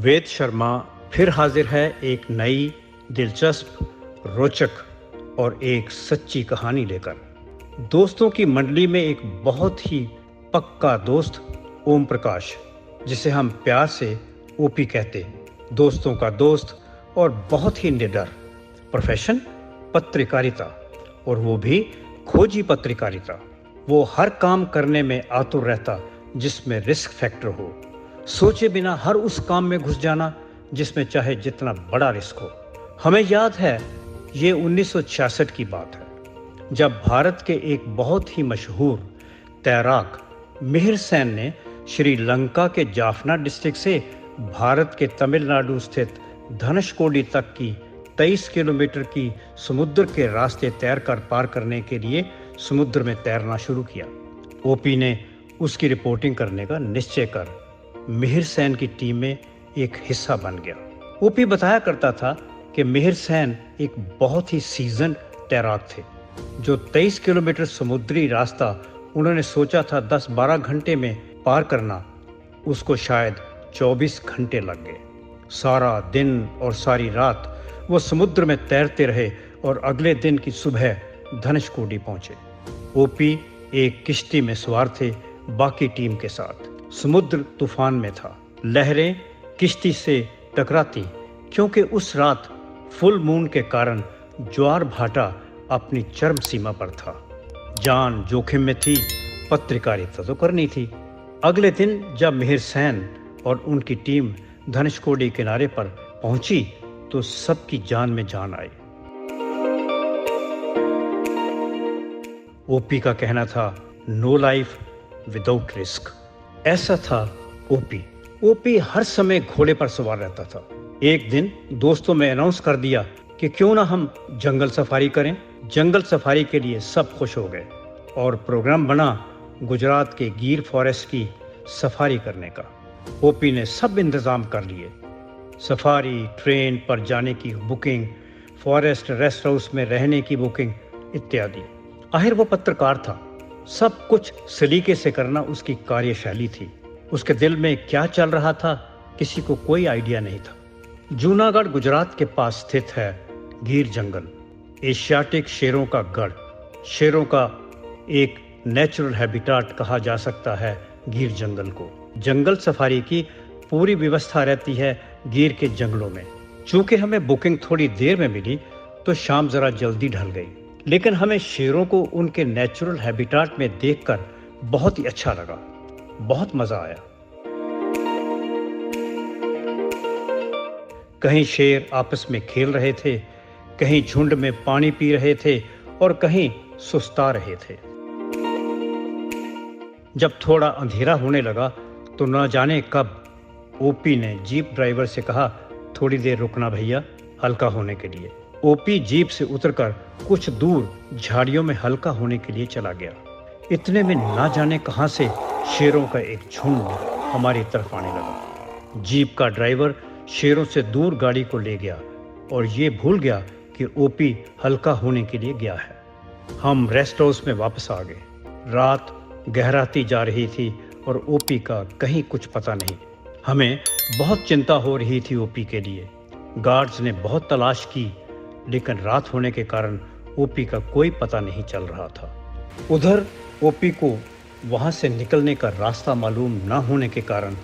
वेद शर्मा फिर हाजिर है एक नई, दिलचस्प, रोचक और एक सच्ची कहानी लेकर। दोस्तों की मंडली में एक बहुत ही पक्का दोस्त ओम प्रकाश, जिसे हम प्यार से ओपी कहते, दोस्तों का दोस्त और बहुत ही निडर। प्रोफेशन पत्रकारिता, और वो भी खोजी पत्रकारिता। वो हर काम करने में आतुर रहता जिसमें रिस्क फैक्टर हो, सोचे बिना हर उस काम में घुस जाना जिसमें चाहे जितना बड़ा रिस्क हो। हमें याद है ये 1966 की बात है, जब भारत के एक बहुत ही मशहूर तैराक मिहिर सेन ने श्रीलंका के जाफना डिस्ट्रिक्ट से भारत के तमिलनाडु स्थित धनुषकोडी तक की 23 किलोमीटर की समुद्र के रास्ते तैरकर पार करने के लिए समुद्र में तैरना शुरू किया। ओपी ने उसकी रिपोर्टिंग करने का निश्चय कर मिहिर सेन की टीम में एक हिस्सा बन गया। ओपी बताया करता था कि मिहिर सेन एक बहुत ही सीजन तैराक थे। जो 23 किलोमीटर समुद्री रास्ता उन्होंने सोचा था 10-12 घंटे में पार करना, उसको शायद 24 घंटे लग गए। सारा दिन और सारी रात वो समुद्र में तैरते रहे और अगले दिन की सुबह धनुषकोडी पहुंचे। ओपी एक किश्ती में सवार थे बाकी टीम के साथ। समुद्र तूफान में था, लहरें किश्ती से टकराती क्योंकि उस रात फुल मून के कारण ज्वार भाटा अपनी चरम सीमा पर था। जान जोखिम में थी, पत्रकारिता तो करनी थी। अगले दिन जब मिहिर सेन और उनकी टीम धनुषकोडी किनारे पर पहुंची तो सबकी जान में जान आई। ओपी का कहना था, नो लाइफ विदाउट रिस्क। ऐसा था ओपी। ओपी हर समय घोड़े पर सवार रहता था। एक दिन दोस्तों में अनाउंस कर दिया कि क्यों ना हम जंगल सफारी करें। जंगल सफारी के लिए सब खुश हो गए और प्रोग्राम बना गुजरात के गिर फॉरेस्ट की सफारी करने का। ओपी ने सब इंतजाम कर लिए, सफारी, ट्रेन पर जाने की बुकिंग, फॉरेस्ट रेस्ट हाउस में रहने की बुकिंग इत्यादि। आखिर वो पत्रकार था, सब कुछ सलीके से करना उसकी कार्यशैली थी। उसके दिल में क्या चल रहा था किसी को कोई आइडिया नहीं था। जूनागढ़ गुजरात के पास स्थित है गिर जंगल, एशियाटिक शेरों का गढ़। शेरों का एक नेचुरल हैबिटाट कहा जा सकता है गिर जंगल को। जंगल सफारी की पूरी व्यवस्था रहती है गिर के जंगलों में। चूंकि हमें बुकिंग थोड़ी देर में मिली तो शाम जरा जल्दी ढल गई, लेकिन हमें शेरों को उनके नेचुरल हैबिटाट में देखकर बहुत ही अच्छा लगा, बहुत मजा आया। कहीं शेर आपस में खेल रहे थे, कहीं झुंड में पानी पी रहे थे और कहीं सुस्ता रहे थे। जब थोड़ा अंधेरा होने लगा तो न जाने कब ओपी ने जीप ड्राइवर से कहा, थोड़ी देर रुकना भैया, हल्का होने के लिए। ओपी जीप से उतरकर कुछ दूर झाड़ियों में हल्का होने के लिए चला गया। इतने में ना जाने कहां से शेरों का एक झुंड हमारी तरफ आने लगा। जीप का ड्राइवर शेरों से दूर गाड़ी को ले गया और ये भूल गया कि ओपी हल्का होने के लिए गया है। हम रेस्ट हाउस में वापस आ गए। रात गहराती जा रही थी और ओपी का कहीं कुछ पता नहीं। हमें बहुत चिंता हो रही थी ओपी के लिए। गार्ड्स ने बहुत तलाश की, लेकिन रात होने के कारण ओपी का कोई पता नहीं चल रहा था। उधर ओपी को वहां से निकलने का रास्ता मालूम न होने के कारण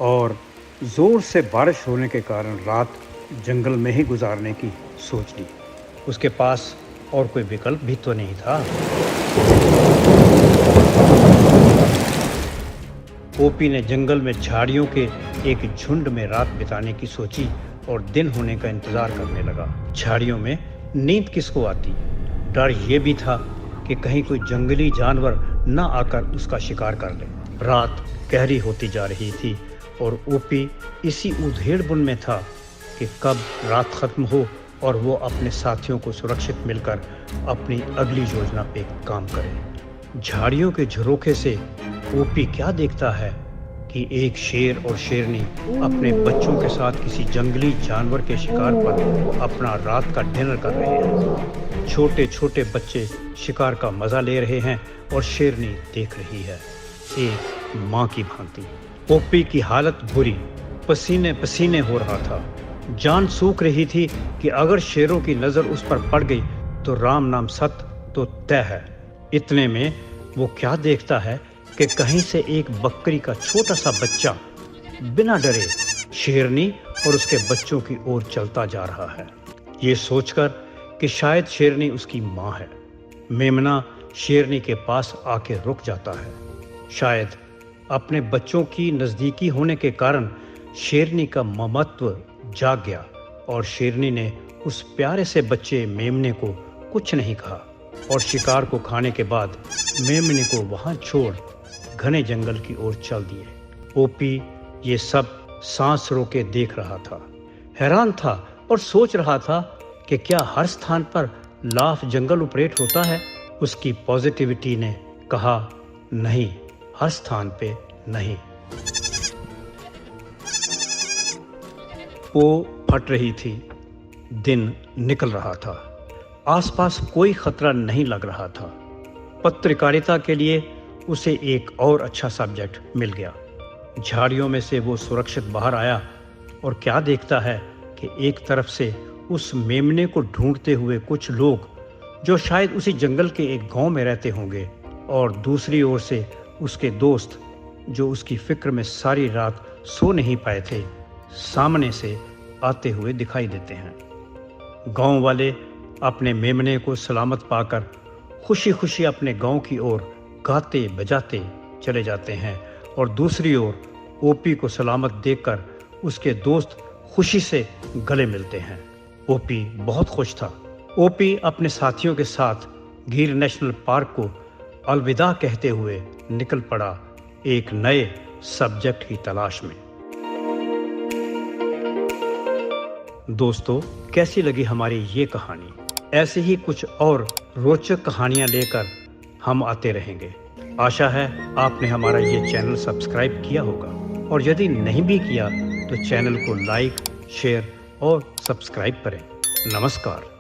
और जोर से बारिश होने के कारण रात जंगल में ही गुजारने की सोच ली। उसके पास और कोई विकल्प भी तो नहीं था। ओपी ने जंगल में झाड़ियों के एक झुंड में रात बिताने की सोची और दिन होने का इंतजार करने लगा। झाड़ियों में नींद किसको आती। डर ये भी था कि कहीं कोई जंगली जानवर न आकर उसका शिकार कर ले। रात गहरी होती जा रही थी और ओपी इसी उधेड़-बुन में था कि कब रात खत्म हो और वो अपने साथियों को सुरक्षित मिलकर अपनी अगली योजना पे काम करे। झाड़ियों के झरोखे से ओपी क्या देखता है कि एक शेर और शेरनी अपने बच्चों के साथ किसी जंगली जानवर के शिकार पर अपना रात का डिनर कर रहे हैं। छोटे छोटे बच्चे शिकार का मजा ले रहे हैं और शेरनी देख रही है, एक माँ की भांति। ओपी की हालत बुरी, पसीने पसीने हो रहा था। जान सूख रही थी कि अगर शेरों की नजर उस पर पड़ गई तो राम नाम सत्य तो तय है। इतने में वो क्या देखता है कि कहीं से एक बकरी का छोटा सा बच्चा बिना डरे शेरनी और उसके बच्चों की ओर चलता जा रहा है। ये सोचकर कि शायद शेरनी उसकी माँ है, मेमना शेरनी के पास आके रुक जाता है। शायद अपने बच्चों की नज़दीकी होने के कारण शेरनी का ममत्व जाग गया और शेरनी ने उस प्यारे से बच्चे मेमने को कुछ नहीं कहा और शिकार को खाने के बाद मेमने को वहां छोड़ घने जंगल की ओर चल दिए। ओपी ये सब सांस रोके देख रहा था, हैरान था और सोच रहा था कि क्या हर स्थान पर लाफ जंगल ऑपरेट होता है। उसकी पॉजिटिविटी ने कहा, नहीं, हर स्थान पे नहीं। वो फट रही थी, दिन निकल रहा था, आसपास कोई खतरा नहीं लग रहा था। पत्रकारिता के लिए उसे एक और अच्छा सब्जेक्ट मिल गया। झाड़ियों में से वो सुरक्षित बाहर आया और क्या देखता है कि एक तरफ से उस मेमने को ढूंढते हुए कुछ लोग जो शायद उसी जंगल के एक गांव में रहते होंगे, और दूसरी ओर से उसके दोस्त जो उसकी फिक्र में सारी रात सो नहीं पाए थे, सामने से आते हुए दिखाई देते हैं। गांव वाले अपने मेमने को सलामत पाकर खुशी खुशी अपने गांव की ओर गाते बजाते चले जाते हैं और दूसरी ओर ओपी को सलामत देखकर उसके दोस्त खुशी से गले मिलते हैं। ओपी बहुत खुश था। ओपी अपने साथियों के साथ गिर नेशनल पार्क को अलविदा कहते हुए निकल पड़ा एक नए सब्जेक्ट की तलाश में। दोस्तों, कैसी लगी हमारी ये कहानी? ऐसे ही कुछ और रोचक कहानियां लेकर हम आते रहेंगे। आशा है आपने हमारा ये चैनल सब्सक्राइब किया होगा, और यदि नहीं भी किया तो चैनल को लाइक, शेयर और सब्सक्राइब करें। नमस्कार।